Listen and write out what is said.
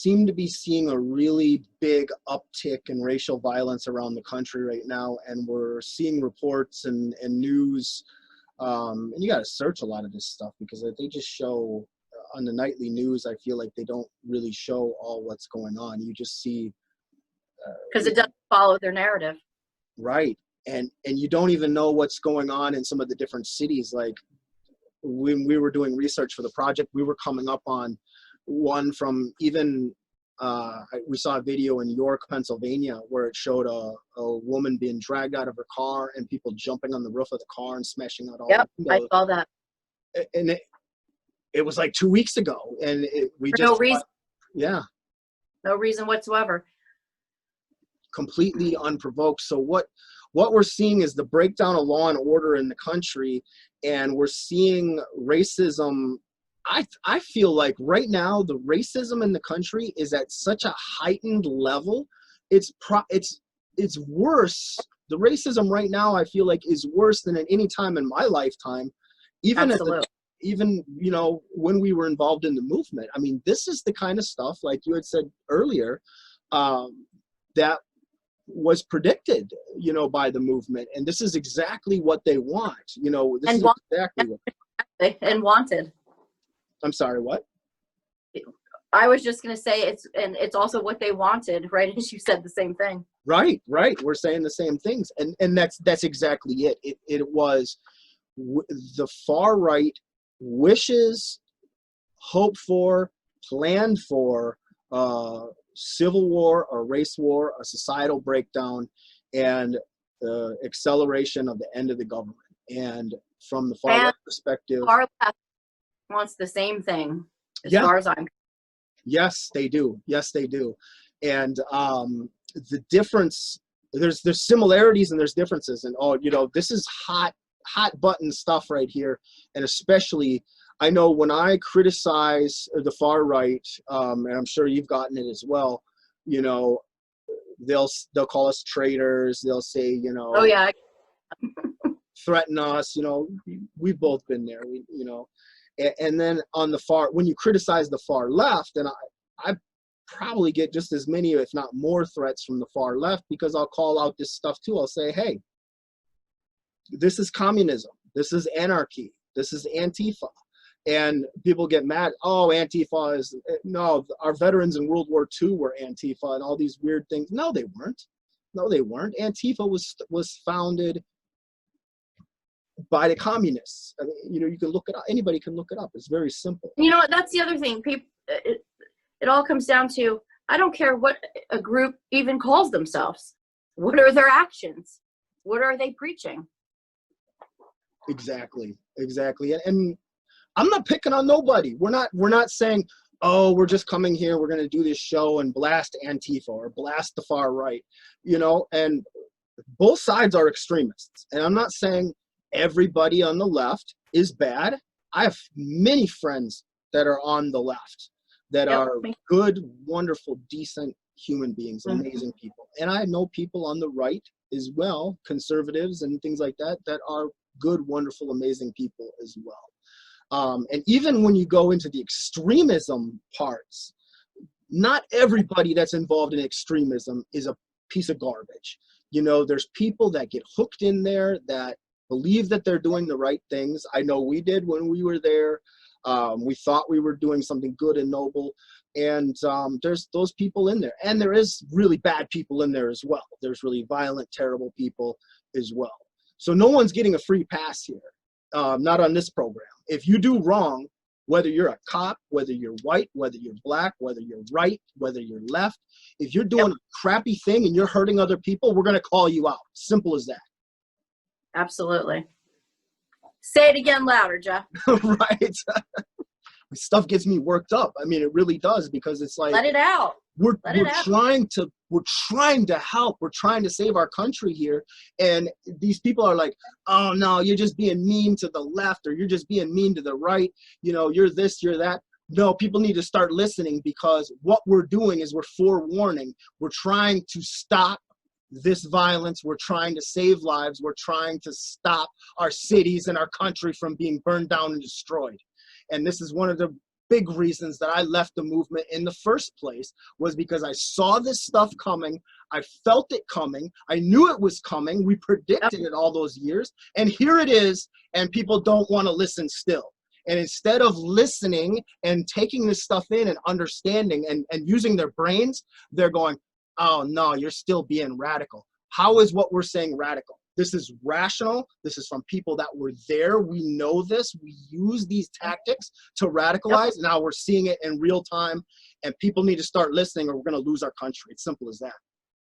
seem to be seeing a really big uptick in racial violence around the country right now, and we're seeing reports and news. And you got to search a lot of this stuff because they just show on the nightly news. I feel like they don't really show all what's going on. You just see because it doesn't follow their narrative, right? And you don't even know what's going on in some of the different cities. Like when we were doing research for the project, we were coming up on one from even we saw a video in York, Pennsylvania, where it showed a woman being dragged out of her car and people jumping on the roof of the car and smashing out all yep, the windows. I saw that. And it was like 2 weeks ago, and we For just no reason. Yeah, No reason whatsoever. completely unprovoked. So what we're seeing is the breakdown of law and order in the country, and we're seeing racism. I feel like right now the racism in the country is at such a heightened level. It's worse. The racism right now, I feel like, is worse than at any time in my lifetime. Even Absolutely. even when we were involved in the movement. I mean, this is the kind of stuff, like you had said earlier, that was predicted, by the movement, and this is exactly what they want. This is exactly what. And wanted. I'm sorry, what? I was just going to say it's also what they wanted, right? As you said the same thing. Right. We're saying the same things, and that's exactly it. It was the far right wishes, hope for, planned for civil war, a race war, a societal breakdown, and the acceleration of the end of the government. And from the far right perspective, far left wants the same thing, as yeah. far as I'm. Yes, they do. Yes, they do. And the difference, there's similarities and there's differences. And this is hot button stuff right here. And especially, I know when I criticize the far right, and I'm sure you've gotten it as well, they'll call us traitors. They'll say, Oh yeah. threaten us. We've both been there. And then on the far, when you criticize the far left, and I probably get just as many, if not more, threats from the far left, because I'll call out this stuff too. I'll say, hey, this is communism. This is anarchy. This is Antifa. And people get mad. Oh, Antifa is, no, our veterans in World War II were Antifa and all these weird things. No, they weren't. Antifa was founded by the communists. I mean, you can look it up. Anybody can look it up. It's very simple. That's the other thing. People, it all comes down to, I don't care what a group even calls themselves. What are their actions? What are they preaching? Exactly. And I'm not picking on nobody. We're not saying, oh, we're just coming here, we're going to do this show and blast Antifa or blast the far right, and both sides are extremists. And I'm not saying everybody on the left is bad. I have many friends that are on the left that are good, wonderful, decent human beings, amazing people. And I know people on the right as well, conservatives and things like that, that are good, wonderful, amazing people as well. And even when you go into the extremism parts, not everybody that's involved in extremism is a piece of garbage. There's people that get hooked in there that believe that they're doing the right things. I know we did when we were there. We thought we were doing something good and noble. And there's those people in there. And there is really bad people in there as well. There's really violent, terrible people as well. So no one's getting a free pass here. Not on this program. If you do wrong, whether you're a cop, whether you're white, whether you're black, whether you're right, whether you're left, if you're doing a crappy thing and you're hurting other people, we're going to call you out. Simple as that. Absolutely. Say it again louder, Jeff. Right. Stuff gets me worked up. I mean, it really does, because it's like, let it out. We're trying to help. We're trying to save our country here. And these people are like, oh no, you're just being mean to the left, or you're just being mean to the right. You're this, you're that. No, people need to start listening, because what we're doing is we're forewarning. We're trying to stop this violence. We're trying to save lives. We're trying to stop our cities and our country from being burned down and destroyed. And this is one of the big reasons that I left the movement in the first place was because I saw this stuff coming. I felt it coming. I knew it was coming. We predicted it all those years. And here it is, and people don't want to listen still. And instead of listening and taking this stuff in and understanding and using their brains, they're going, oh, no, you're still being radical. How is what we're saying radical? This is rational. This is from people that were there. We know this. We use these tactics to radicalize. Now we're seeing it in real time, and people need to start listening or we're going to lose our country. It's simple as that.